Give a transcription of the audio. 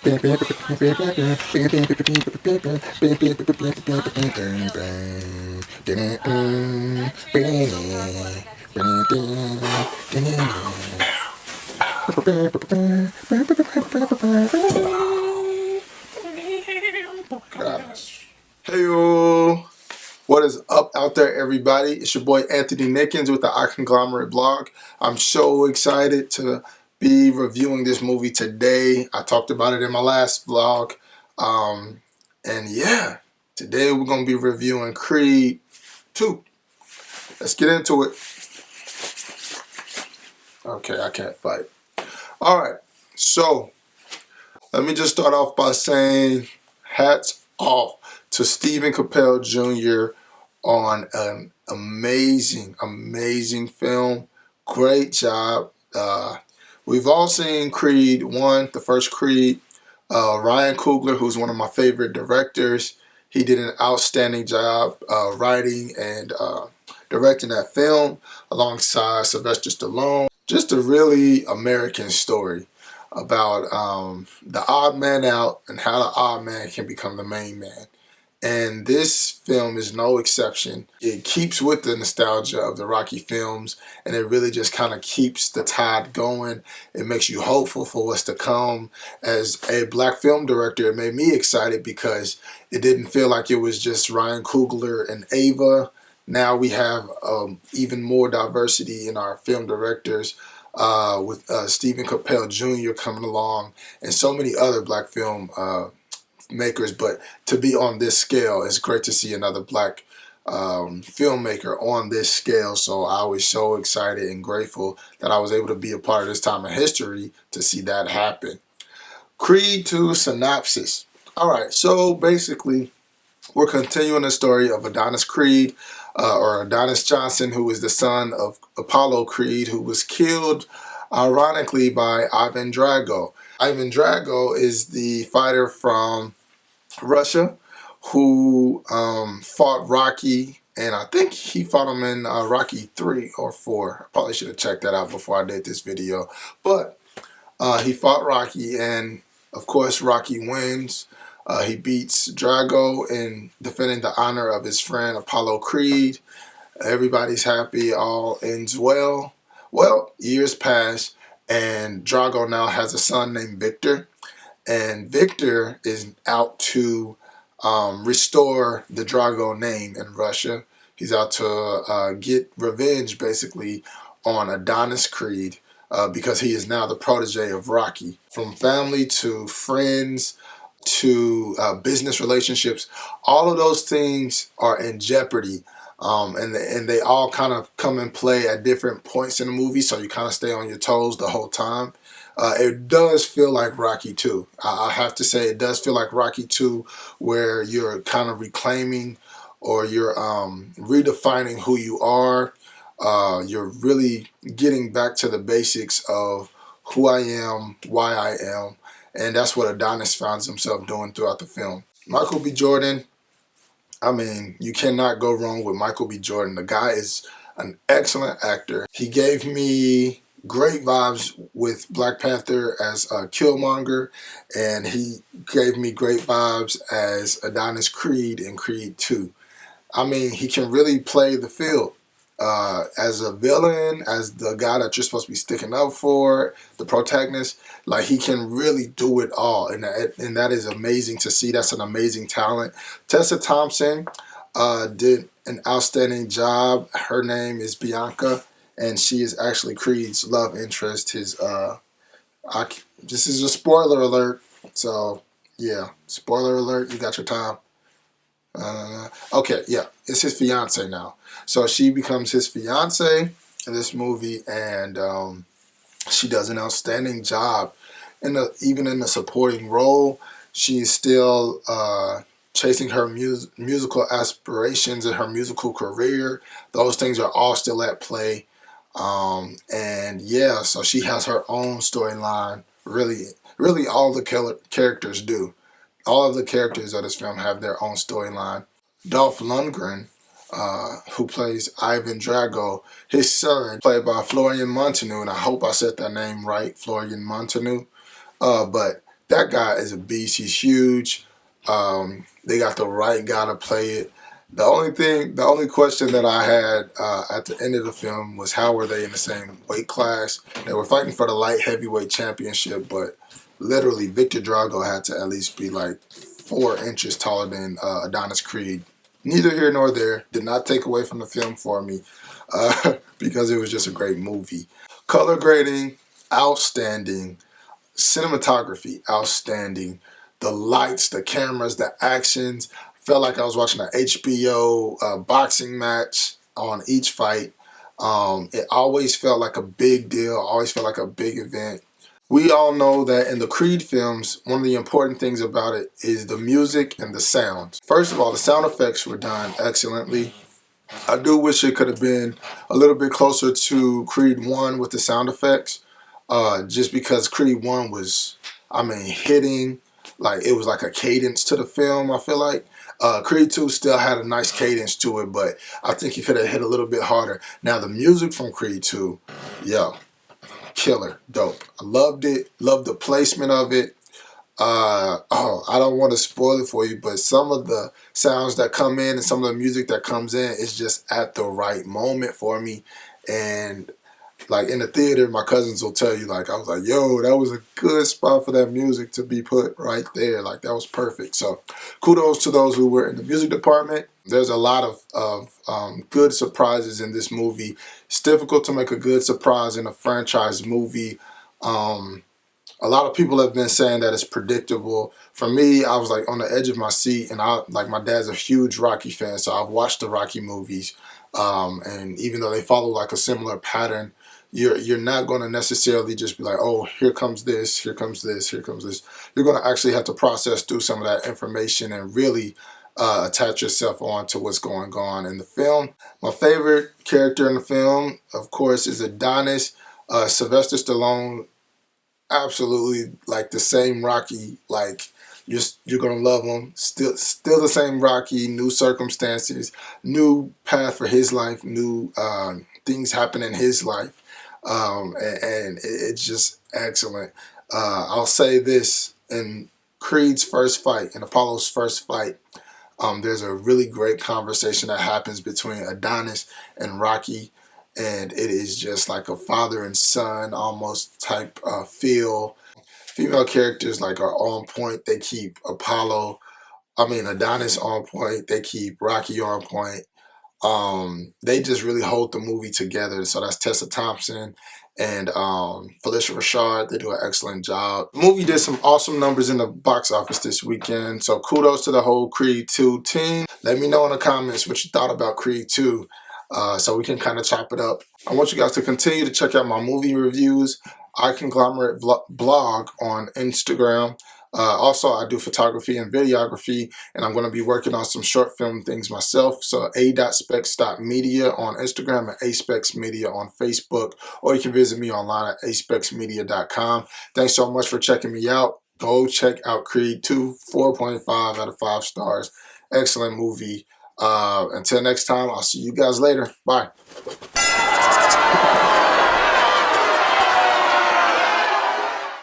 Hey-o! What is up out there, everybody? It's your boy Anthony Nickens with the iConglomerate blog. I'm so excited to be reviewing this movie today. I talked about it in my last vlog. And yeah, today we're going to be reviewing Creed 2. Let's get into it. Okay, I can't fight. Alright, so let me just start off by saying hats off to Stephen Carell Jr. on an amazing film. Great job. We've all seen Creed 1, the first Creed. Ryan Coogler, who's one of my favorite directors, he did an outstanding job writing and directing that film alongside Sylvester Stallone. Just a really American story about the odd man out and how the odd man can become the main man. And this film is no exception. It keeps with the nostalgia of the Rocky films, and it really just kind of keeps the tide going. It makes you hopeful for what's to come. As a black film director, it made me excited because it didn't feel like it was just Ryan Coogler and Ava. Now we have even more diversity in our film directors with Stephen Carell Jr. coming along and so many other black film makers. But to be on this scale, it's great to see another black filmmaker on this scale. So I was so excited and grateful that I was able to be a part of this time in history to see that happen. Creed 2 Synopsis. Alright, so basically we're continuing the story of Adonis Creed, or Adonis Johnson, who is the son of Apollo Creed, who was killed, ironically, by Ivan Drago. Ivan Drago is the fighter from Russia who fought Rocky, and I think he fought him in Rocky 3 or 4. I probably should have checked that out before I did this video. But he fought Rocky, and of course Rocky wins. He beats Drago in defending the honor of his friend Apollo Creed. Everybody's happy, all ends well. Well, years pass, and Drago now has a son named Viktor. And Viktor is out to restore the Drago name in Russia. He's out to get revenge, basically, on Adonis Creed because he is now the protege of Rocky. From family to friends to business relationships, all of those things are in jeopardy. And they all kind of come and play at different points in the movie, so you kind of stay on your toes the whole time. It does feel like Rocky 2. I have to say it does feel like Rocky 2, where you're kind of reclaiming or you're redefining who you are. You're really getting back to the basics of who I am, why I am, and that's what Adonis finds himself doing throughout the film. Michael B. Jordan, I mean, you cannot go wrong with Michael B. Jordan. The guy is an excellent actor. He gave me great vibes with Black Panther as Killmonger, and he gave me great vibes as Adonis Creed in Creed 2. I mean, he can really play the field as a villain, as the guy that you're supposed to be sticking up for, the protagonist. Like, he can really do it all, and that is amazing to see. That's an amazing talent. Tessa Thompson did an outstanding job. Her name is Bianca, and she is actually Creed's love interest. His this is a spoiler alert, so yeah, spoiler alert. You got your time. Okay, yeah, it's his fiance now. So she becomes his fiance in this movie, and she does an outstanding job. Even in the supporting role, she's still chasing her musical aspirations and her musical career. Those things are all still at play. And yeah, so she has her own storyline. Really all the characters do. All of the characters of this film have their own storyline. Dolph Lundgren, who plays Ivan Drago, his son, played by Florian Munteanu, and I hope I said that name right, Florian Munteanu. But that guy is a beast. He's huge. They got the right guy to play it. The only question that I had at the end of the film was how were they in the same weight class? They were fighting for the light heavyweight championship, but literally Viktor Drago had to at least be like 4 inches taller than Adonis Creed. Neither here nor there. Did not take away from the film for me because it was just a great movie. Color grading, outstanding. Cinematography, outstanding. The lights, the cameras, the actions. Felt like I was watching an HBO boxing match on each fight. It always felt like a big deal, always felt like a big event. We all know that in the Creed films, one of the important things about it is the music and the sound. First of all, the sound effects were done excellently. I do wish it could have been a little bit closer to Creed 1 with the sound effects. Just because Creed 1 was, I mean, hitting, like it was like a cadence to the film, I feel like. Creed 2 still had a nice cadence to it, but I think he could have hit a little bit harder. Now, the music from Creed 2, yo, killer, dope. I loved it, loved the placement of it. I don't want to spoil it for you, but some of the sounds that come in and some of the music that comes in is just at the right moment for me. And like in the theater, my cousins will tell you, like, I was like, yo, that was a good spot for that music to be put right there. Like, that was perfect. So kudos to those who were in the music department. There's a lot of good surprises in this movie. It's difficult to make a good surprise in a franchise movie. A lot of people have been saying that it's predictable. For me, I was like on the edge of my seat, and my dad's a huge Rocky fan, so I've watched the Rocky movies. And even though they follow like a similar pattern, you're not going to necessarily just be like, oh, here comes this, here comes this, here comes this. You're going to actually have to process through some of that information and really attach yourself on to what's going on in the film. My favorite character in the film, of course, is Adonis. Sylvester Stallone, absolutely like the same Rocky. Like you're gonna love him. Still the same Rocky. New circumstances, new path for his life, new things happen in his life, and it's just excellent. I'll say this: in Creed's first fight, in Apollo's first fight, there's a really great conversation that happens between Adonis and Rocky. And it is just like a father and son almost type feel. Female characters like are on point. They keep Adonis on point. They keep Rocky on point. They just really hold the movie together. So that's Tessa Thompson and Felicia Rashad. They do an excellent job. The movie did some awesome numbers in the box office this weekend. So kudos to the whole Creed 2 team. Let me know in the comments what you thought about Creed 2. So we can kind of chop it up. I want you guys to continue to check out my movie reviews, iConglomerate blog on Instagram. Also, I do photography and videography, and I'm going to be working on some short film things myself. So a.specs.media on Instagram and aspexmedia on Facebook, or you can visit me online at aspexmedia.com. Thanks so much for checking me out. Go check out Creed 2, 4.5 out of 5 stars. Excellent movie. Until next time, I'll see you guys later. Bye.